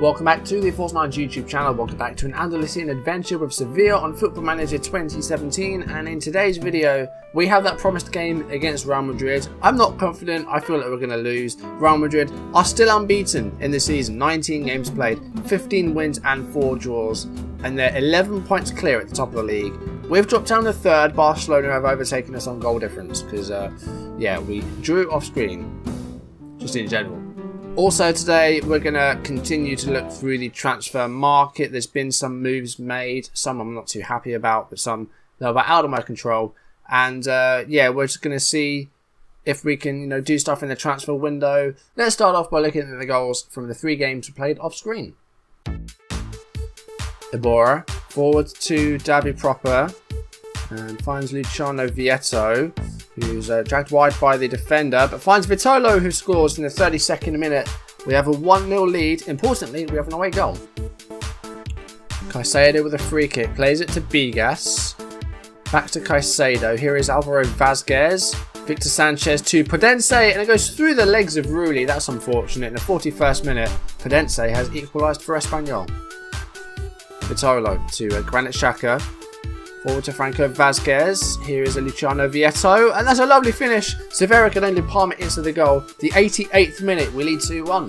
Welcome back to the Force 9 YouTube channel. Welcome back to an Andalusian adventure with Sevilla on Football Manager 2017. And in today's video, we have that promised game against Real Madrid. I'm not confident. I feel like we're going to lose. Real Madrid are still unbeaten in the season. 19 games played, 15 wins and 4 draws. And they're 11 points clear at the top of the league. We've dropped down to third. Barcelona have overtaken us on goal difference because, we drew off screen, just in general. Also today, we're going to continue to look through the transfer market. There's been some moves made. Some I'm not too happy about, but some that are out of my control. And we're just going to see if we can do stuff in the transfer window. Let's start off by looking at the goals from the 3 games we played off screen. Iborra forward to Davi Proper and finds Luciano Vietto, who's dragged wide by the defender, but finds Vitolo, who scores in the 32nd minute. We have a 1-0 lead. Importantly, we have an away goal. Caicedo with a free kick, plays it to Bigas. Back to Caicedo. Here is Alvaro Vazquez. Victor Sanchez to Podense, and it goes through the legs of Rulli. That's unfortunate. In the 41st minute, Podense has equalised for Espanyol. Vitolo to Granit Xhaka. Forward to Franco Vazquez. Here is a Luciano Vietto. And that's a lovely finish. Sevilla can only palm it into the goal. The 88th minute, we lead 2-1.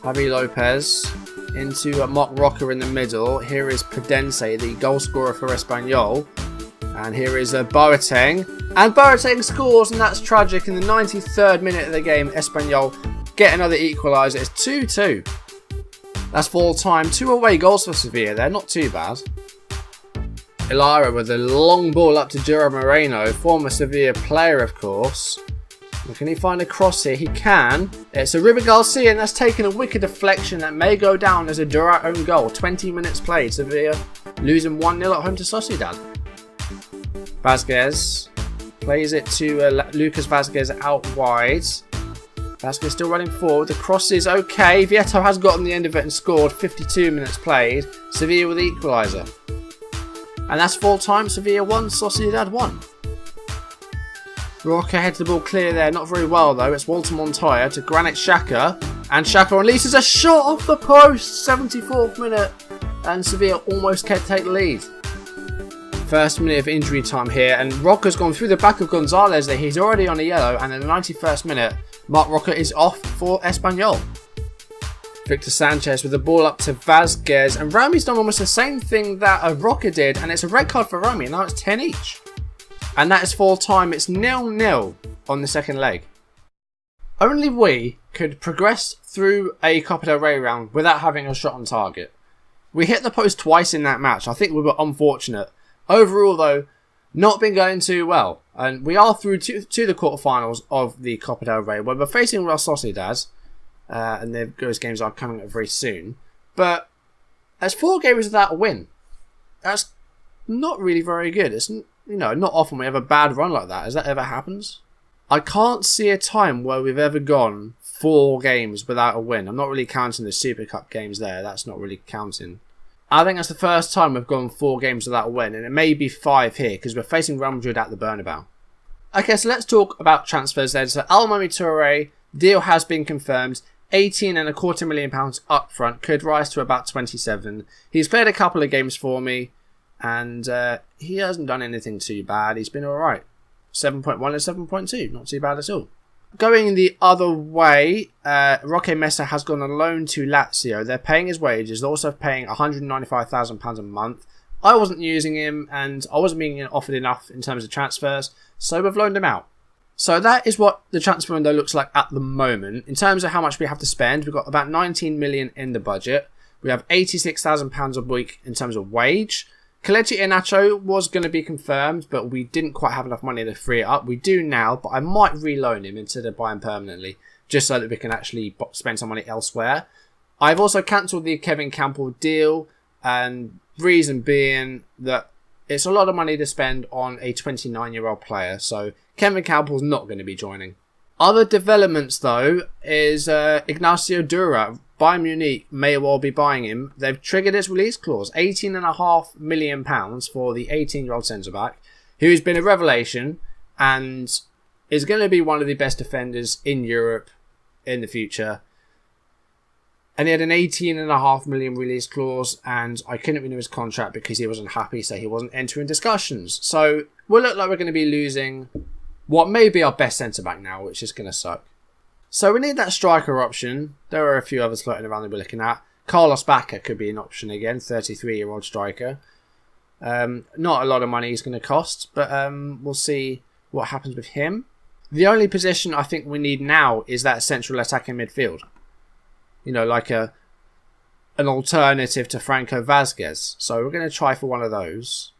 Javi Lopez into Marc Roca in the middle. Here is Podense, the goal scorer for Espanyol. And here is Boateng. And Boateng scores, and that's tragic. In the 93rd minute of the game, Espanyol get another equaliser. It's 2-2. That's full time. 2 away goals for Sevilla. They're not too bad. Ilara with a long ball up to Gerard Moreno, former Sevilla player, of course. And can he find a cross here? He can. It's a Ruben Garcia, and that's taken a wicked deflection that may go down as a Durant own goal. 20 minutes played. Sevilla losing 1-0 at home to Sociedad. Vazquez plays it to Lucas Vazquez out wide. Vazquez still running forward. The cross is okay. Vietto has gotten the end of it and scored. 52 minutes played. Sevilla with the equaliser. And that's full time. Sevilla 1, Sociedad 1. Roca heads the ball clear there. Not very well though. It's Walter Montoya to Granit Xhaka. And Xhaka releases a shot off the post. 74th minute. And Sevilla almost can take the lead. First minute of injury time here. And Roca's gone through the back of Gonzalez there. He's already on a yellow. And in the 91st minute, Marc Roca is off for Espanyol. Victor Sanchez with the ball up to Vazquez, and Rami's done almost the same thing that Roca did, and it's a red card for Rami. Now it's 10 each. And that is full time. It's 0-0 on the second leg. Only we could progress through a Copa del Rey round without having a shot on target. We hit the post twice in that match. I think we were unfortunate. Overall though, not been going too well. And we are through to the quarterfinals of the Copa del Rey, where we're facing Real Sociedad. And those games are coming up very soon. But as 4 games without a win, that's not really very good. It's not often we have a bad run like that. Has that ever happened? I can't see a time where we've ever gone 4 games without a win. I'm not really counting the Super Cup games there. That's not really counting. I think that's the first time we've gone 4 games without a win, and it may be 5 here because we're facing Real Madrid at the Bernabeu. Okay, so let's talk about transfers then. So Almami Touré, deal has been confirmed. £18.25 million up front, could rise to about 27. He's played a couple of games for me, and he hasn't done anything too bad. He's been alright. 7.1 and 7.2, not too bad at all. Going the other way, Roque Mesa has gone on loan to Lazio. They're paying his wages. They're also paying £195,000 a month. I wasn't using him, and I wasn't being offered enough in terms of transfers, so we've loaned him out. So that is what the transfer window looks like at the moment. In terms of how much we have to spend, we've got about 19 million in the budget. We have £86,000 a week in terms of wage. Kelechi Iheanacho was going to be confirmed, but we didn't quite have enough money to free it up. We do now, but I might reloan him instead of buy him permanently, just so that we can actually spend some money elsewhere. I've also cancelled the Kevin Campbell deal, and reason being that it's a lot of money to spend on a 29-year-old player, so Kevin Campbell's not going to be joining. Other developments, though, is Ignacio Dura. Bayern Munich may well be buying him. They've triggered its release clause, £18.5 million for the 18-year-old centre-back, who's been a revelation and is going to be one of the best defenders in Europe in the future. And he had an 18.5 million release clause, and I couldn't renew his contract because he wasn't happy, so he wasn't entering discussions. So we'll look like we're going to be losing what may be our best centre-back now, which is going to suck. So we need that striker option. There are a few others floating around that we're looking at. Carlos Bacca could be an option again, 33-year-old striker. Not a lot of money he's going to cost, but we'll see what happens with him. The only position I think we need now is that central attacking midfield. You know, like an alternative to Franco Vazquez. So we're going to try for one of those.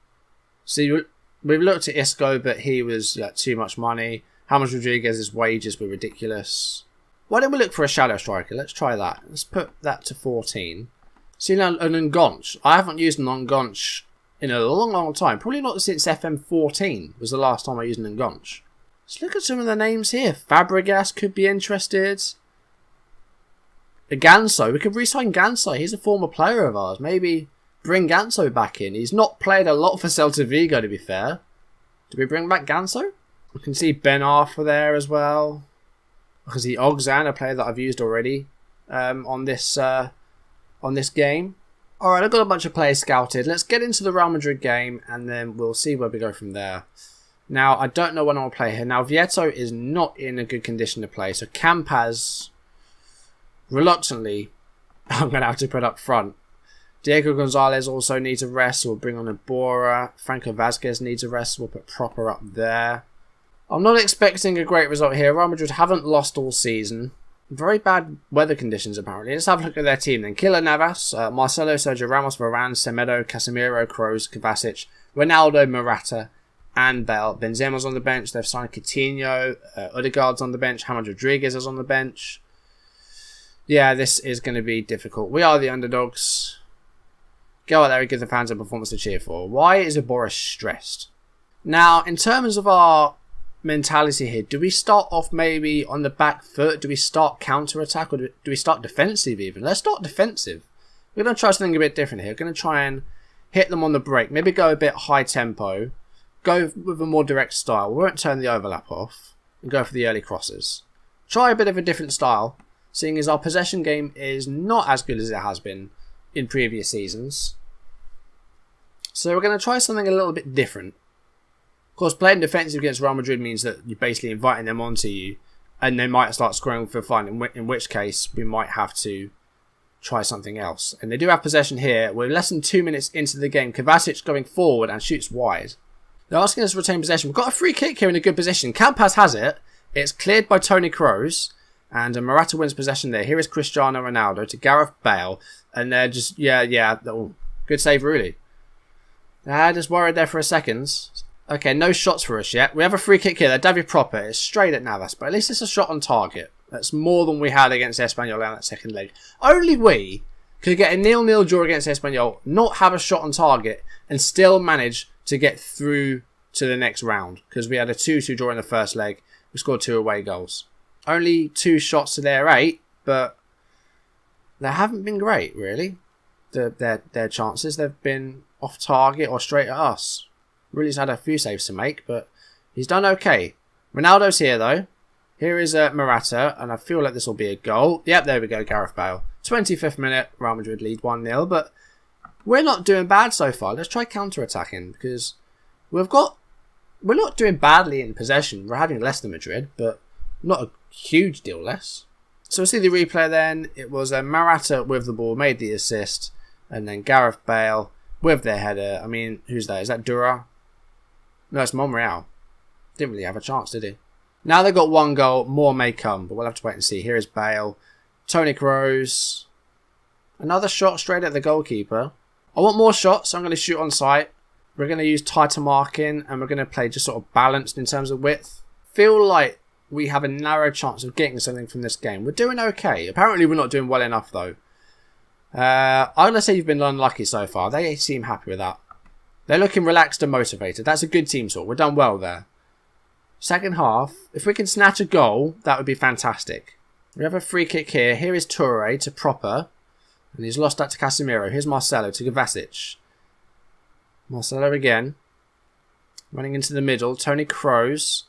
See, we've looked at Isco, but he was too much money. James Rodriguez's wages were ridiculous. Why don't we look for a shadow striker? Let's try that. Let's put that to 14. See, now an Ngonch. I haven't used an Ngonch in a long time. Probably not since FM14 was the last time I used an Ngonch. Let's look at some of the names here. Fabregas could be interested. Ganso. We could re-sign Ganso. He's a former player of ours. Maybe bring Ganso back in. He's not played a lot for Celta Vigo, to be fair. Do we bring back Ganso? We can see Ben Arthur there as well. I can see Ogzan, a player that I've used already on this game. Alright, I've got a bunch of players scouted. Let's get into the Real Madrid game and then we'll see where we go from there. Now, I don't know when I'll play here. Now, Vieto is not in a good condition to play. So Campas, reluctantly, I'm going to have to put up front. Diego Gonzalez also needs a rest. So we'll bring on Iborra. Franco Vazquez needs a rest. So we'll put Proper up there. I'm not expecting a great result here. Real Madrid haven't lost all season. Very bad weather conditions, apparently. Let's have a look at their team then. Keylor Navas, Marcelo, Sergio Ramos, Varane, Semedo, Casemiro, Kroos, Kovacic, Ronaldo, Morata, and Bale. Benzema's on the bench. They've signed Coutinho. Odegaard's on the bench. James Rodriguez is on the bench. Yeah, this is going to be difficult. We are the underdogs. Go out there and give the fans a performance to cheer for. Why is Iborra stressed? Now, in terms of our mentality here, do we start off maybe on the back foot? Do we start counter-attack? Or do we start defensive even? Let's start defensive. We're going to try something a bit different here. We're going to try and hit them on the break. Maybe go a bit high tempo. Go with a more direct style. We won't turn the overlap off. And go for the early crosses. Try a bit of a different style, seeing as our possession game is not as good as it has been in previous seasons. So we're going to try something a little bit different. Of course, playing defensive against Real Madrid means that you're basically inviting them onto you, and they might start scoring for fun, in which case we might have to try something else. And they do have possession here. We're less than 2 minutes into the game. Kovacic going forward and shoots wide. They're asking us to retain possession. We've got a free kick here in a good position. Campas has it. It's cleared by Toni Kroos, and Morata wins possession there. Here is Cristiano Ronaldo to Gareth Bale, and they're just, good save, really. I just worried there for a second. Okay, no shots for us yet. We have a free kick here. David Proper is straight at Navas, but at least it's a shot on target. That's more than we had against Espanyol in that second leg. Only we could get a 0-0 draw against Espanyol, not have a shot on target, and still manage to get through to the next round. Because we had a 2-2 draw in the first leg. We scored 2 away goals. Only 2 shots to their 8, but they haven't been great, really. Their chances. They've been off target or straight at us. Really's had a few saves to make, but he's done okay. Ronaldo's here, though. Here is Morata, and I feel like this will be a goal. Yep, there we go, Gareth Bale. 25th minute, Real Madrid lead 1-0, but we're not doing bad so far. Let's try counter-attacking, because we're not doing badly in possession. We're having less than Madrid, but not a huge deal less. So we'll see the replay then. It was Morata with the ball, made the assist, and then Gareth Bale with their header. I mean, who's that? Is that Dura? No, it's Monreal. Didn't really have a chance, did he? Now they've got 1 goal. More may come, but we'll have to wait and see. Here is Bale. Toni Kroos. Another shot straight at the goalkeeper. I want more shots, so I'm going to shoot on sight. We're going to use tighter marking, and we're going to play just sort of balanced in terms of width. Feel like we have a narrow chance of getting something from this game. We're doing okay. Apparently we're not doing well enough, though. I'm going to say you've been unlucky so far. They seem happy with that. They're looking relaxed and motivated. That's a good team talk. We've done well there. Second half, if we can snatch a goal, that would be fantastic. We have a free kick here. Here is Toure to Proper. And he's lost that to Casemiro. Here's Marcelo to Kovacic. Marcelo again. Running into the middle. Toni Kroos.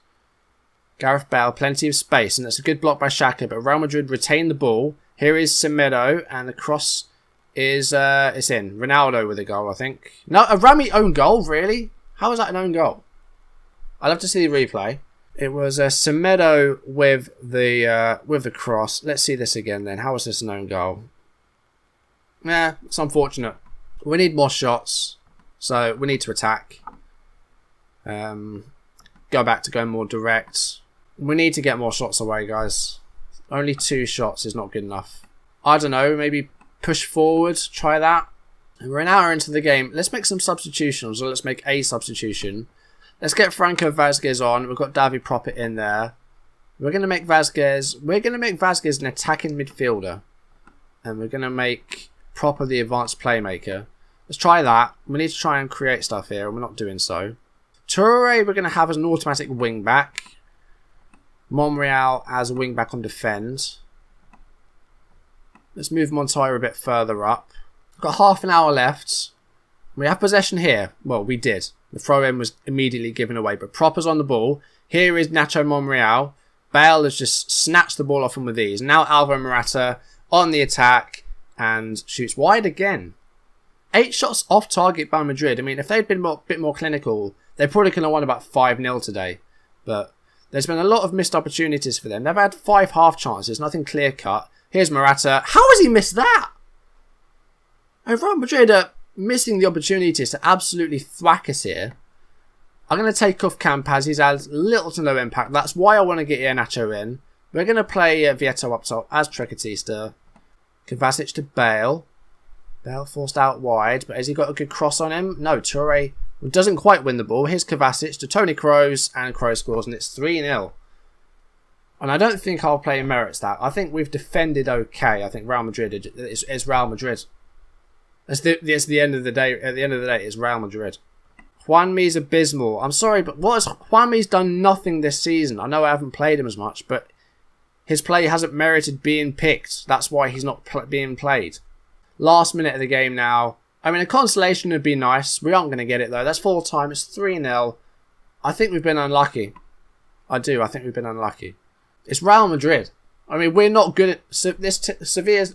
Gareth Bale. Plenty of space. And that's a good block by Xhaka. But Real Madrid retain the ball. Here is Semedo, and the cross is it's in. Ronaldo with a goal, I think. No, a Rami own goal, really? How was that an own goal? I'd love to see the replay. It was Semedo with the cross. Let's see this again then. How was this an own goal? Yeah, it's unfortunate. We need more shots, so we need to attack. Go back to going more direct. We need to get more shots away, guys. Only 2 shots is not good enough. I don't know, maybe push forward, try that. We're an hour into the game. Let's make some substitutions, or let's make a substitution. Let's get Franco Vazquez on. We've got Davi Proper in there. We're going to make Vazquez an attacking midfielder. And we're going to make Proper the advanced playmaker. Let's try that. We need to try and create stuff here, and we're not doing so. Toure we're going to have as an automatic wing back. Monreal as a wing back on defend. Let's move Montoya a bit further up. Got half an hour left. We have possession here. Well, we did. The throw-in was immediately given away, but Proper's on the ball. Here is Nacho Monreal. Bale has just snatched the ball off him with ease. Now Alvaro Morata on the attack and shoots wide again. 8 shots off target by Madrid. I mean, if they'd been a bit more clinical, they probably could have won about 5-0 today. But there's been a lot of missed opportunities for them. They've had 5 half chances, nothing clear cut. Here's Morata. How has he missed that? Real Madrid are missing the opportunities to absolutely thwack us here. I'm going to take off Campas. He's had little to no impact. That's why I want to get Iheanacho in. We're going to play Vieto up top as Trecatista. Kovacic to Bale. Bale forced out wide, but has he got a good cross on him? No, Toure doesn't quite win the ball. Here's Kovacic to Toni Kroos, and Kroos scores, and it's 3-0. And I don't think our play merits that. I think we've defended okay. I think Real Madrid is Real Madrid. It's the end of the day. At the end of the day, it's Real Madrid. Juanmi's abysmal. I'm sorry, but Juanmi's done nothing this season. I know I haven't played him as much, but his play hasn't merited being picked. That's why he's not being played. Last minute of the game now. I mean, a consolation would be nice. We aren't going to get it, though. That's full time. It's 3-0. I think we've been unlucky. I do. I think we've been unlucky. It's Real Madrid. I mean, we're not good at... Sevilla's...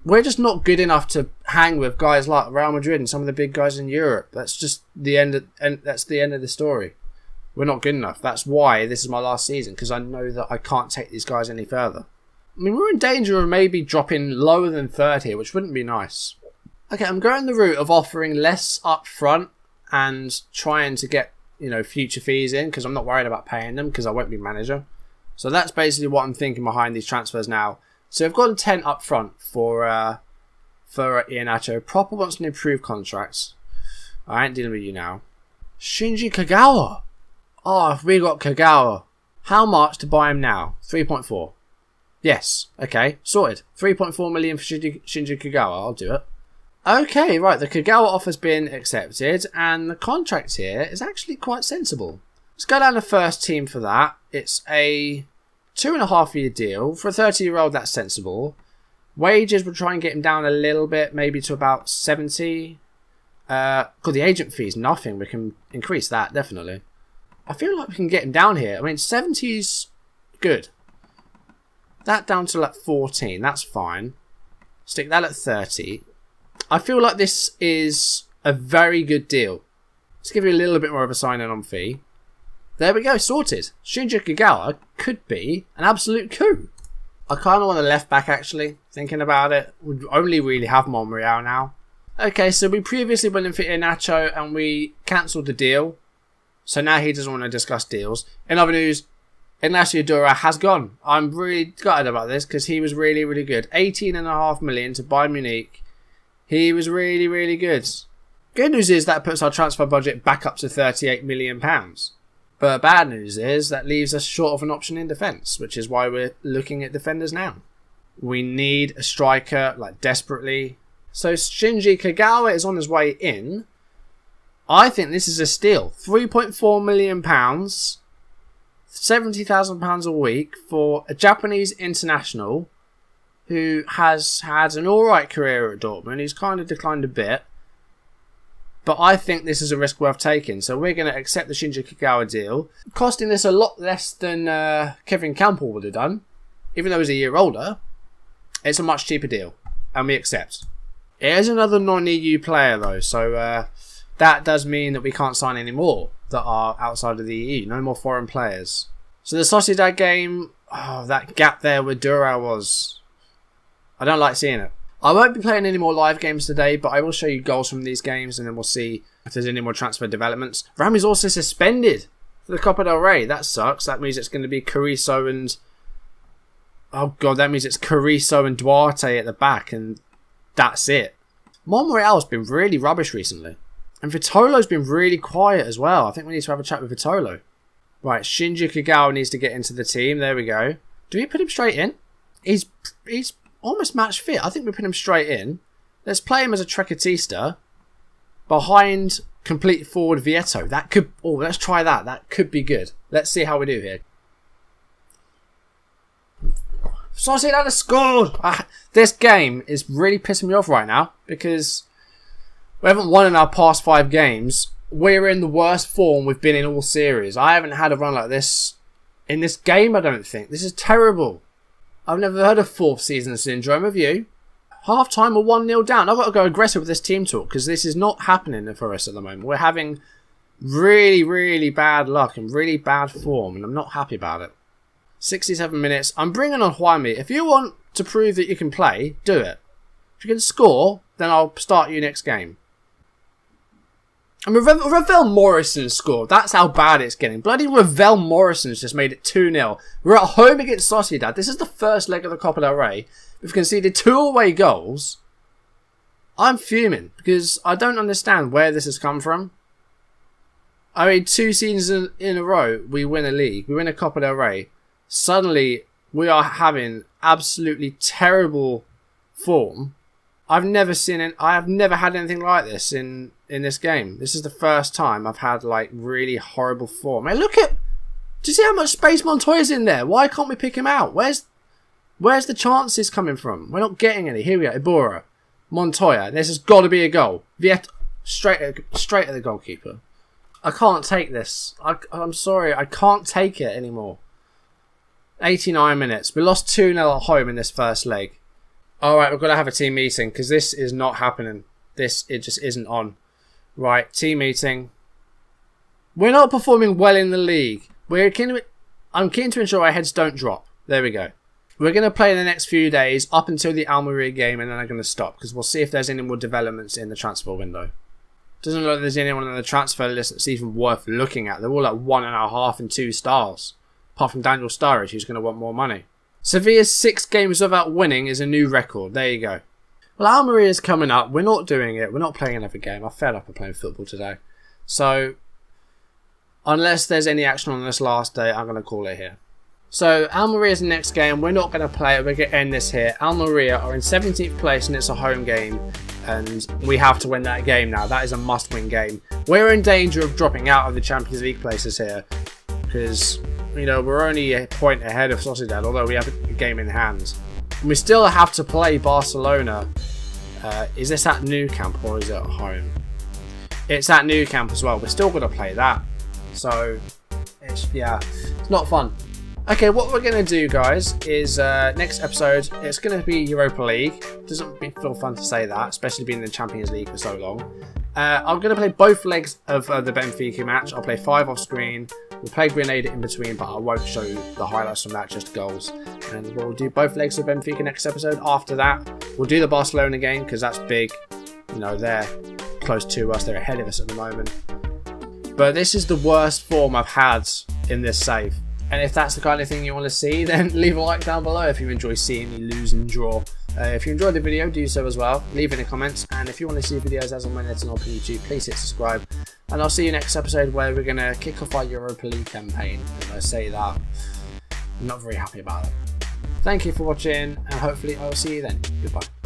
We're just not good enough to hang with guys like Real Madrid and some of the big guys in Europe. That's just the end of, and that's the end of the story. We're not good enough. That's why this is my last season, because I know that I can't take these guys any further. I mean, we're in danger of maybe dropping lower than 3rd here, which wouldn't be nice. Okay, I'm going the route of offering less up front and trying to get, future fees in, because I'm not worried about paying them, because I won't be manager. So that's basically what I'm thinking behind these transfers now. So we've got 10 up front for Iheanacho. Proper wants an improved contract. I ain't dealing with you now. Shinji Kagawa. Oh, if we got Kagawa. How much to buy him now? 3.4. Yes. Okay. Sorted. 3.4 million for Shinji Kagawa. I'll do it. Okay, right. The Kagawa offer's been accepted, and the contract here is actually quite sensible. Let's go down the first team for that. It's a 2.5-year deal. For a 30-year-old, that's sensible. Wages, we'll try and get him down a little bit, maybe to about 70. The agent fee's nothing. We can increase that, definitely. I feel like we can get him down here. I mean, 70's good. That down to like 14, that's fine. Stick that at 30. I feel like this is a very good deal. Let's give you a little bit more of a sign-in on fee. There we go, sorted. Shinji Kagawa could be an absolute coup. I kind of want a left back, actually, thinking about it. We only really have Monreal now. Okay, so we previously went in for Iheanacho and we cancelled the deal. So now he doesn't want to discuss deals. In other news, Ignacio Dura has gone. I'm really gutted about this because he was really, really good. 18.5 million to Bayern Munich. He was really, really good. Good news is that puts our transfer budget back up to £38 million. But bad news is that leaves us short of an option in defence, which is why we're looking at defenders now. We need a striker, like, desperately. So Shinji Kagawa is on his way in. I think this is a steal. £3.4 million, £70,000 a week for a Japanese international who has had an alright career at Dortmund. He's kind of declined a bit. But I think this is a risk worth taking. So we're going to accept the Shinji Kagawa deal. Costing us a lot less than Kevin Campbell would have done. even though he's a year older, it's a much cheaper deal, and we accept. It is another non-EU player though, so that does mean that we can't sign any more that are outside of the EU. No more foreign players. So the Sociedad game, oh, that gap there where Dural was, I don't like seeing it. I won't be playing any more live games today, but I will show you goals from these games, and then we'll see if there's any more transfer developments. Rami's also suspended for the Copa del Rey. That sucks. That means it's going to be Carrizo and... oh god, that means it's Carrizo and Duarte at the back, and that's it. Monreal's been really rubbish recently. And Vitolo's been really quiet as well. I think we need to have a chat with Vitolo. Right, Shinji Kagawa needs to get into the team. There we go. Do we put him straight in? He's almost match fit. I think we put him straight in. Let's play him as a Trecatista behind complete forward Vieto. That could... oh, let's try that. That could be good. Let's see how we do here. Sociedad has scored! This game is really pissing me off right now because we haven't won in our past 5 games. We're in the worst form we've been in all series. I haven't had a run like this in this game, I don't think. This is terrible. I've never heard of 4th season syndrome, have you? Half time we're 1-0 down. I've got to go aggressive with this team talk because this is not happening for us at the moment. We're having really, really bad luck and really bad form, and I'm not happy about it. 67 minutes. I'm bringing on Jaime. If you want to prove that you can play, do it. If you can score, then I'll start you next game. And Ravel Morrison scored. That's how bad it's getting. Bloody Ravel Morrison's just made it 2-0. We're at home against Sociedad. This is the first leg of the Copa del Rey. We've conceded 2 away goals. I'm fuming because I don't understand where this has come from. I mean, 2 seasons in a row, we win a league. We win a Copa del Rey. Suddenly, we are having absolutely terrible form. I have never had anything like this in this game. This is the first time I've had like really horrible form. Hey, do you see how much space Montoya's in there? Why can't we pick him out? Where's the chances coming from? We're not getting any. Here we go. Iborra, Montoya. This has got to be a goal. Viet straight at the goalkeeper. I can't take this. I'm sorry. I can't take it anymore. 89 minutes. We lost 2-0 at home in this first leg. Alright, we've got to have a team meeting because this is not happening. It just isn't on. Right, team meeting. We're not performing well in the league. I'm keen to ensure our heads don't drop. There we go. We're going to play the next few days up until the Almeria game, and then I'm going to stop because we'll see if there's any more developments in the transfer window. Doesn't look like there's anyone on the transfer list that's even worth looking at. They're all at 1.5 and 2 stars. Apart from Daniel Sturridge, who's going to want more money. Sevilla's 6 games without winning is a new record. There you go. Well, Almeria's coming up. We're not doing it. We're not playing another game. I'm fed up of playing football today. So, unless there's any action on this last day, I'm going to call it here. So, Almeria's next game. We're not going to play it. We're going to end this here. Almeria are in 17th place and it's a home game. And we have to win that game now. That is a must-win game. We're in danger of dropping out of the Champions League places here. Because... you know, we're only a point ahead of Sociedad, although we have a game in hand. And we still have to play Barcelona. Is this at Nou Camp or is it at home? It's at Nou Camp as well. We're still going to play that. So, it's not fun. Okay, what we're going to do, guys, is next episode, it's going to be Europa League. Doesn't feel fun to say that, especially being in the Champions League for so long. I'm going to play both legs of the Benfica match. I'll play 5 off screen. We'll play Grenada in between, but I won't show the highlights from that, just goals. And we'll do both legs of Benfica next episode. After that, we'll do the Barcelona game, because that's big. You know, they're close to us. They're ahead of us at the moment. But this is the worst form I've had in this save. And if that's the kind of thing you want to see, then leave a like down below if you enjoy seeing me lose and draw. If you enjoyed the video, do so as well. Leave it in the comments. And if you want to see videos as and when it's on YouTube, please hit subscribe. And I'll see you next episode where we're going to kick off our Europa League campaign. And I say that, I'm not very happy about it. Thank you for watching, and hopefully I will see you then. Goodbye.